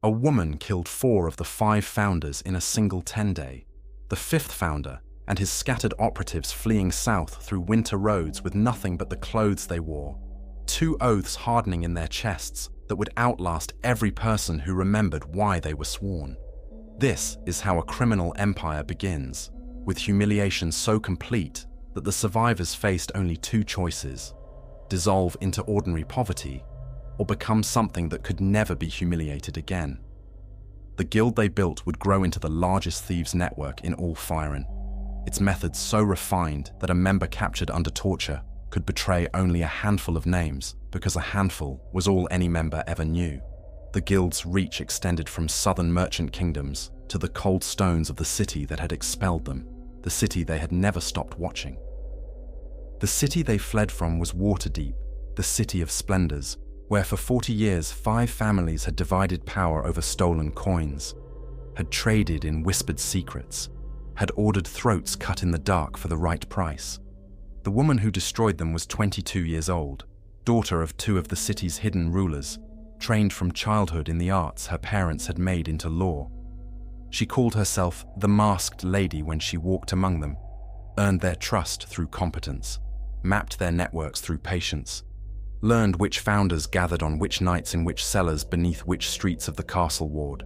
A woman killed 4 of the 5 founders in a single 10-day. The 5th founder and his scattered operatives fleeing south through winter roads with nothing but the clothes they wore. 2 oaths hardening in their chests that would outlast every person who remembered why they were sworn. This is how a criminal empire begins, with humiliation so complete that the survivors faced only 2 choices: dissolve into ordinary poverty, or become something that could never be humiliated again. The guild they built would grow into the largest thieves' network in all Fyron, its methods so refined that a member captured under torture could betray only a handful of names because a handful was all any member ever knew. The guild's reach extended from southern merchant kingdoms to the cold stones of the city that had expelled them, the city they had never stopped watching. The city they fled from was Waterdeep, the city of splendors, where for 40 years 5 families had divided power over stolen coins, had traded in whispered secrets, had ordered throats cut in the dark for the right price. The woman who destroyed them was 22 years old, daughter of 2 of the city's hidden rulers, trained from childhood in the arts her parents had made into law. She called herself the Masked Lady when she walked among them, earned their trust through competence, mapped their networks through patience, learned which founders gathered on which nights in which cellars beneath which streets of the castle ward.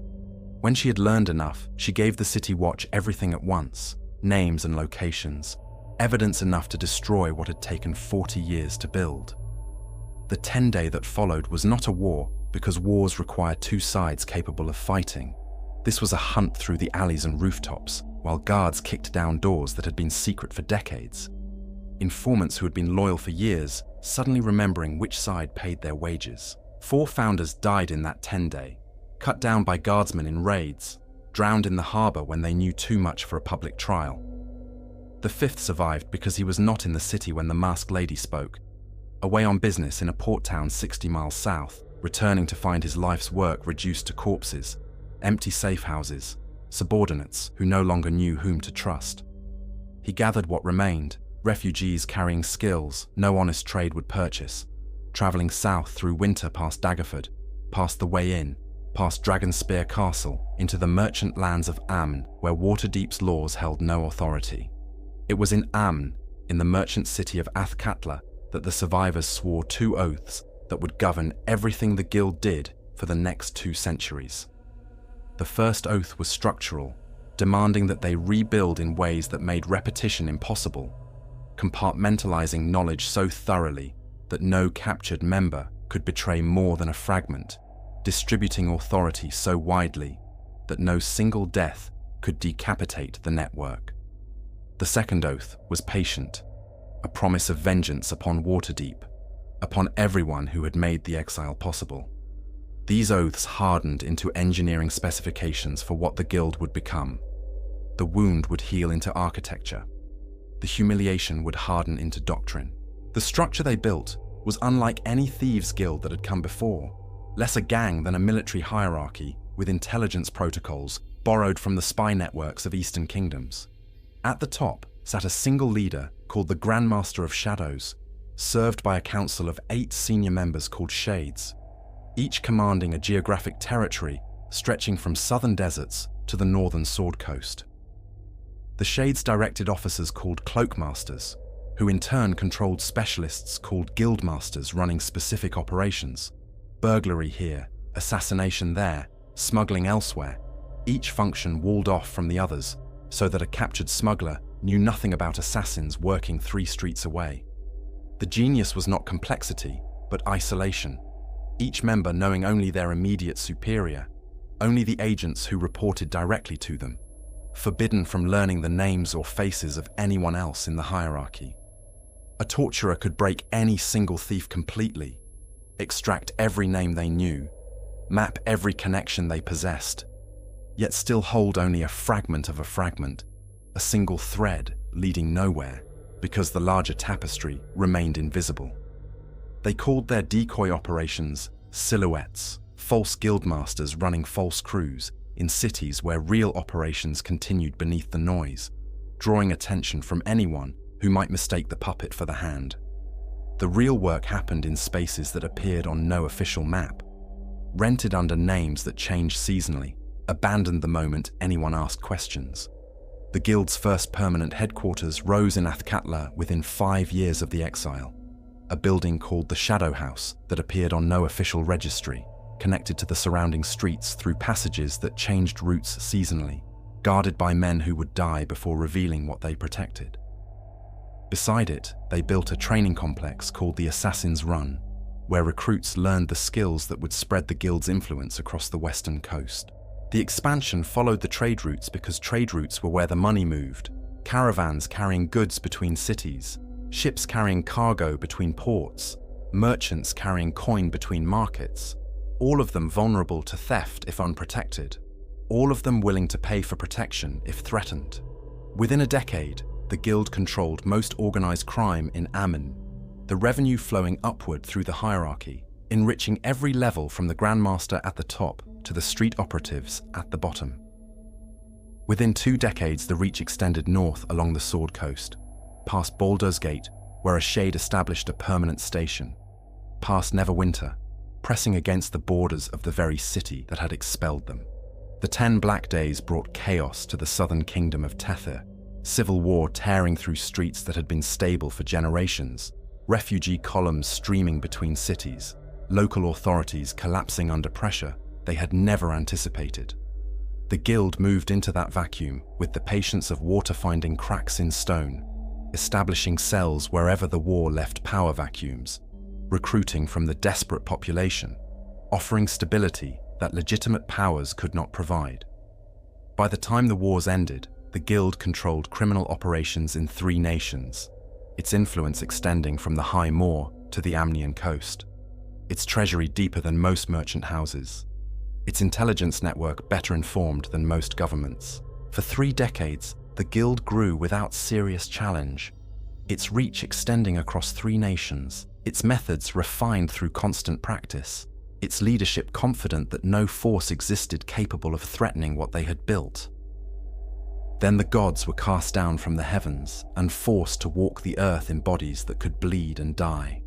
When she had learned enough, she gave the city watch everything at once, names and locations, evidence enough to destroy what had taken 40 years to build. The 10-day that followed was not a war, because wars require 2 sides capable of fighting. This was a hunt through the alleys and rooftops, while guards kicked down doors that had been secret for decades. Informants who had been loyal for years, suddenly remembering which side paid their wages. 4 founders died in that 10-day, cut down by guardsmen in raids, drowned in the harbor when they knew too much for a public trial. The 5th survived because he was not in the city when the Masked Lady spoke, away on business in a port town 60 miles south, returning to find his life's work reduced to corpses, empty safe houses, subordinates who no longer knew whom to trust. He gathered what remained, refugees carrying skills no honest trade would purchase, traveling south through winter past Daggerford, past the Way Inn, past Dragonspear Castle, into the merchant lands of Amn, where Waterdeep's laws held no authority. It was in Amn, in the merchant city of Athkatla, that the survivors swore 2 oaths that would govern everything the guild did for the next 2 centuries. The first oath was structural, demanding that they rebuild in ways that made repetition impossible, compartmentalizing knowledge so thoroughly that no captured member could betray more than a fragment, distributing authority so widely that no single death could decapitate the network. The second oath was patient, a promise of vengeance upon Waterdeep, upon everyone who had made the exile possible. These oaths hardened into engineering specifications for what the guild would become. The wound would heal into architecture. The humiliation would harden into doctrine. The structure they built was unlike any thieves' guild that had come before, less a gang than a military hierarchy with intelligence protocols borrowed from the spy networks of Eastern kingdoms. At the top sat a single leader called the Grandmaster of Shadows, served by a council of 8 senior members called Shades, each commanding a geographic territory stretching from southern deserts to the northern Sword Coast. The Shades directed officers called Cloakmasters, who in turn controlled specialists called Guildmasters running specific operations. Burglary here, assassination there, smuggling elsewhere, each function walled off from the others so that a captured smuggler knew nothing about assassins working 3 streets away. The genius was not complexity, but isolation, each member knowing only their immediate superior, only the agents who reported directly to them, forbidden from learning the names or faces of anyone else in the hierarchy. A torturer could break any single thief completely, extract every name they knew, map every connection they possessed, yet still hold only a fragment of a fragment, a single thread leading nowhere, because the larger tapestry remained invisible. They called their decoy operations silhouettes, false guildmasters running false crews in cities where real operations continued beneath the noise, drawing attention from anyone who might mistake the puppet for the hand. The real work happened in spaces that appeared on no official map. rented under names that changed seasonally, abandoned the moment anyone asked questions. The guild's first permanent headquarters rose in Athkatla within 5 years of the exile, a building called the Shadow House that appeared on no official registry, connected to the surrounding streets through passages that changed routes seasonally, guarded by men who would die before revealing what they protected. Beside it, they built a training complex called the Assassin's Run, where recruits learned the skills that would spread the guild's influence across the western coast. The expansion followed the trade routes because trade routes were where the money moved, caravans carrying goods between cities, ships carrying cargo between ports, merchants carrying coin between markets, all of them vulnerable to theft if unprotected, all of them willing to pay for protection if threatened. Within a decade, the guild controlled most organized crime in Ammon, the revenue flowing upward through the hierarchy, enriching every level from the Grandmaster at the top to the street operatives at the bottom. Within 2 decades, the reach extended north along the Sword Coast, past Baldur's Gate, where a shade established a permanent station, past Neverwinter, pressing against the borders of the very city that had expelled them. The 10 Black Days brought chaos to the southern kingdom of Tethir, civil war tearing through streets that had been stable for generations, refugee columns streaming between cities, local authorities collapsing under pressure they had never anticipated. The guild moved into that vacuum with the patience of water finding cracks in stone, establishing cells wherever the war left power vacuums, recruiting from the desperate population, offering stability that legitimate powers could not provide. By the time the wars ended, the guild controlled criminal operations in 3 nations, its influence extending from the High Moor to the Amnian coast, its treasury deeper than most merchant houses, its intelligence network better informed than most governments. For 3 decades, the guild grew without serious challenge, its reach extending across 3 nations, its methods refined through constant practice, its leadership confident that no force existed capable of threatening what they had built. Then the gods were cast down from the heavens and forced to walk the earth in bodies that could bleed and die.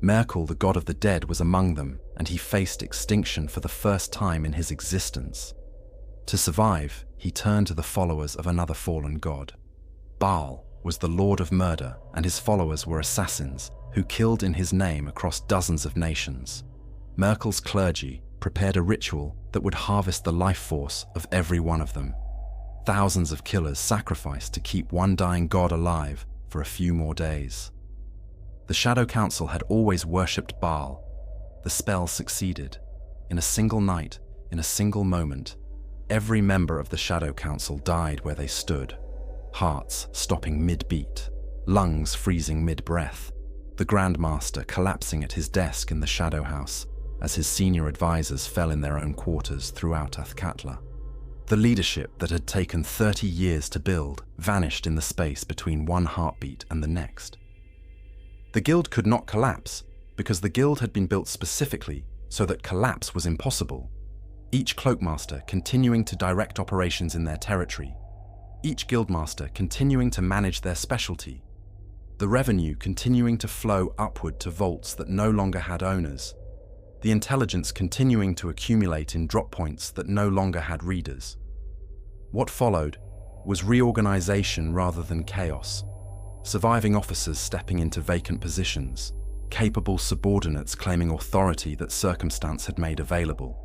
Merkel, the god of the dead, was among them, and he faced extinction for the first time in his existence. To survive, he turned to the followers of another fallen god. Baal was the lord of murder, and his followers were assassins who killed in his name across dozens of nations. Merkel's clergy prepared a ritual that would harvest the life force of every one of them. Thousands of killers sacrificed to keep one dying god alive for a few more days. The Shadow Council had always worshipped Baal. The spell succeeded. In a single night, in a single moment, every member of the Shadow Council died where they stood, hearts stopping mid-beat, lungs freezing mid-breath, the Grandmaster collapsing at his desk in the Shadow House as his senior advisors fell in their own quarters throughout Athkatla. The leadership that had taken 30 years to build vanished in the space between one heartbeat and the next. The guild could not collapse because the guild had been built specifically so that collapse was impossible. Each Cloakmaster continuing to direct operations in their territory, each Guildmaster continuing to manage their specialty, the revenue continuing to flow upward to vaults that no longer had owners, the intelligence continuing to accumulate in drop points that no longer had readers. What followed was reorganization rather than chaos, surviving officers stepping into vacant positions, capable subordinates claiming authority that circumstance had made available,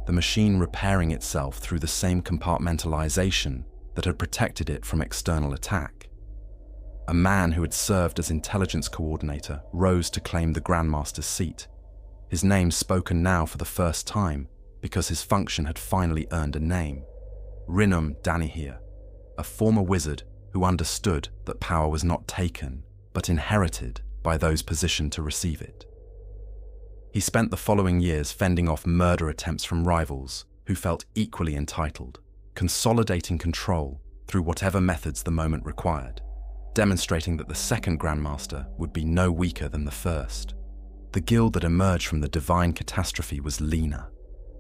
the machine repairing itself through the same compartmentalization that had protected it from external attack. A man who had served as intelligence coordinator rose to claim the Grandmaster's seat, his name spoken now for the first time because his function had finally earned a name. Rinnum Danihir, a former wizard who understood that power was not taken, but inherited by those positioned to receive it. He spent the following years fending off murder attempts from rivals who felt equally entitled, consolidating control through whatever methods the moment required, demonstrating that the second Grandmaster would be no weaker than the first. The guild that emerged from the divine catastrophe was leaner,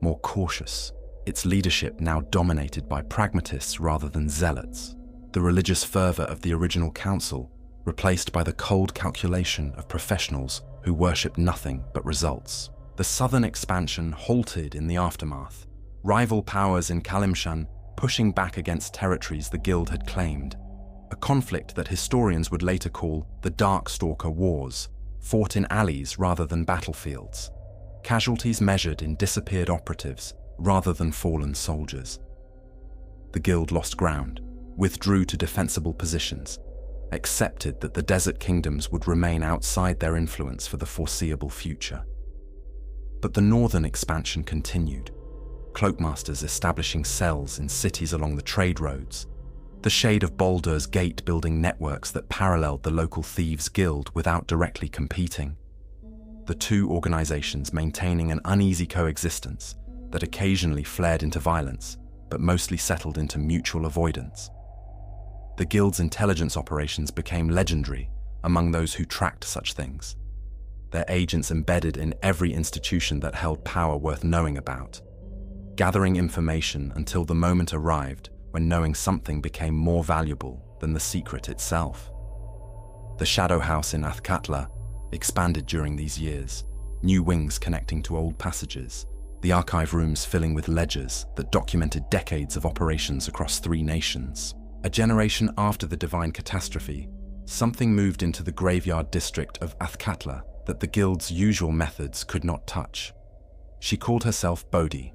more cautious, its leadership now dominated by pragmatists rather than zealots, the religious fervor of the original council replaced by the cold calculation of professionals who worship nothing but results. The southern expansion halted in the aftermath, rival powers in Kalimshan pushing back against territories the Guild had claimed, a conflict that historians would later call the Darkstalker Wars, fought in alleys rather than battlefields, casualties measured in disappeared operatives rather than fallen soldiers. The Guild lost ground, withdrew to defensible positions, accepted that the Desert Kingdoms would remain outside their influence for the foreseeable future. But the northern expansion continued, Cloakmasters establishing cells in cities along the trade roads, the shade of Baldur's Gate building networks that paralleled the local Thieves Guild without directly competing. The two organizations maintaining an uneasy coexistence that occasionally flared into violence, but mostly settled into mutual avoidance. The Guild's intelligence operations became legendary among those who tracked such things, their agents embedded in every institution that held power worth knowing about, gathering information until the moment arrived when knowing something became more valuable than the secret itself. The Shadow House in Athkatla expanded during these years, new wings connecting to old passages, the archive rooms filling with ledgers that documented decades of operations across 3 nations. A generation after the Divine Catastrophe, something moved into the graveyard district of Athkatla that the Guild's usual methods could not touch. She called herself Bodhi,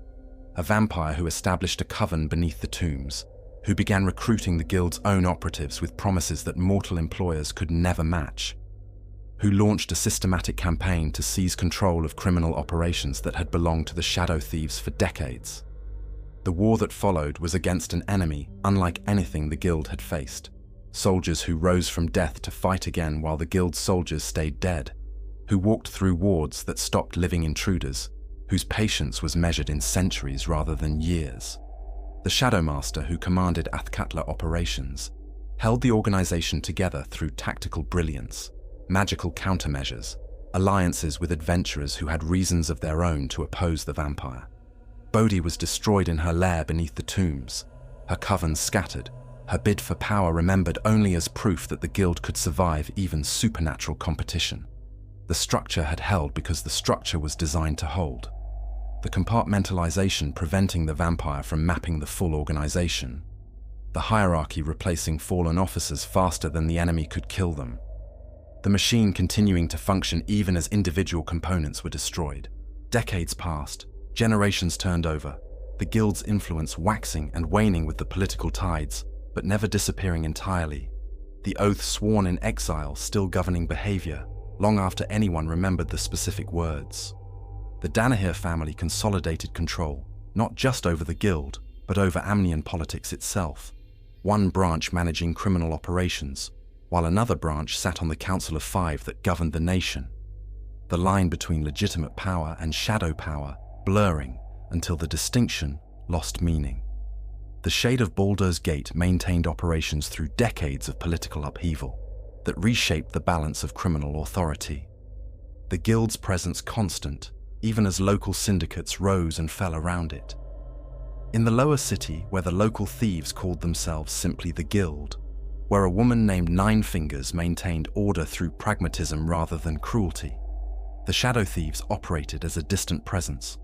a vampire who established a coven beneath the tombs, who began recruiting the Guild's own operatives with promises that mortal employers could never match, who launched a systematic campaign to seize control of criminal operations that had belonged to the Shadow Thieves for decades. The war that followed was against an enemy unlike anything the Guild had faced, soldiers who rose from death to fight again while the Guild's soldiers stayed dead, who walked through wards that stopped living intruders, whose patience was measured in centuries rather than years. The Shadowmaster who commanded Athkatla operations held the organization together through tactical brilliance, magical countermeasures, alliances with adventurers who had reasons of their own to oppose the vampire. Bodhi was destroyed in her lair beneath the tombs, her coven scattered, her bid for power remembered only as proof that the Guild could survive even supernatural competition. The structure had held because the structure was designed to hold. The compartmentalization preventing the vampire from mapping the full organization. The hierarchy replacing fallen officers faster than the enemy could kill them. The machine continuing to function even as individual components were destroyed. Decades passed, generations turned over, the Guild's influence waxing and waning with the political tides, but never disappearing entirely. The oath sworn in exile still governing behavior, long after anyone remembered the specific words. The Danahir family consolidated control, not just over the Guild, but over Amnian politics itself, one branch managing criminal operations, while another branch sat on the Council of Five that governed the nation. The line between legitimate power and shadow power blurring until the distinction lost meaning. The shade of Baldur's Gate maintained operations through decades of political upheaval that reshaped the balance of criminal authority. The Guild's presence constant, even as local syndicates rose and fell around it. In the lower city, where the local thieves called themselves simply the Guild, where a woman named Nine Fingers maintained order through pragmatism rather than cruelty, the Shadow Thieves operated as a distant presence,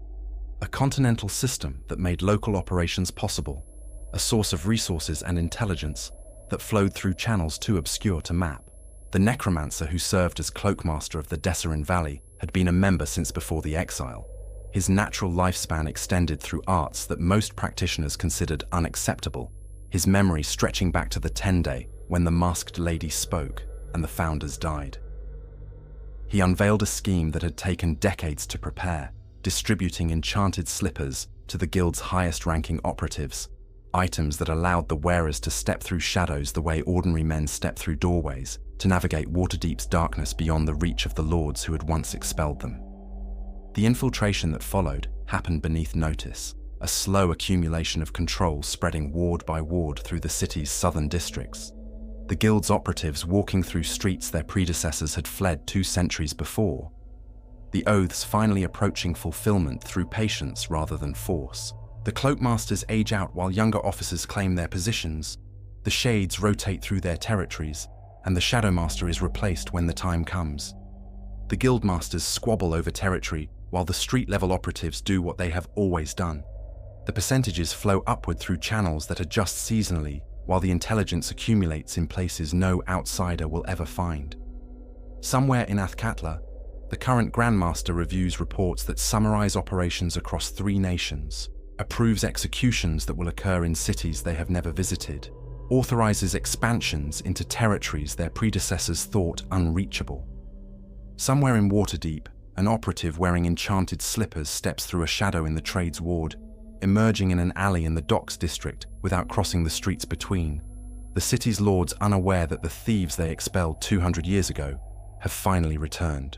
a continental system that made local operations possible, a source of resources and intelligence that flowed through channels too obscure to map. The necromancer who served as cloakmaster of the Desserin Valley had been a member since before the exile. His natural lifespan extended through arts that most practitioners considered unacceptable, his memory stretching back to the 10-day when the masked lady spoke and the founders died. He unveiled a scheme that had taken decades to prepare, distributing enchanted slippers to the Guild's highest-ranking operatives, items that allowed the wearers to step through shadows the way ordinary men step through doorways, to navigate Waterdeep's darkness beyond the reach of the lords who had once expelled them. The infiltration that followed happened beneath notice, a slow accumulation of control spreading ward by ward through the city's southern districts. The Guild's operatives walking through streets their predecessors had fled 2 centuries before. The oaths finally approaching fulfillment through patience rather than force. The Cloakmasters age out while younger officers claim their positions. The Shades rotate through their territories, and the Shadowmaster is replaced when the time comes. The Guildmasters squabble over territory while the street-level operatives do what they have always done. The percentages flow upward through channels that adjust seasonally, while the intelligence accumulates in places no outsider will ever find. Somewhere in Athkatla, the current Grandmaster reviews reports that summarize operations across 3 nations, approves executions that will occur in cities they have never visited, authorizes expansions into territories their predecessors thought unreachable. Somewhere in Waterdeep, an operative wearing enchanted slippers steps through a shadow in the trades ward, emerging in an alley in the docks district without crossing the streets between, the city's lords unaware that the thieves they expelled 200 years ago have finally returned.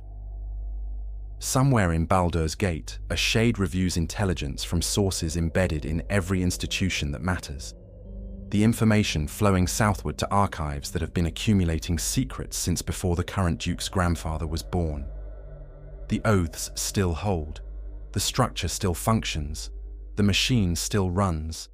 Somewhere in Baldur's Gate, a shade reviews intelligence from sources embedded in every institution that matters. The information flowing southward to archives that have been accumulating secrets since before the current Duke's grandfather was born. The oaths still hold, the structure still functions, the machine still runs,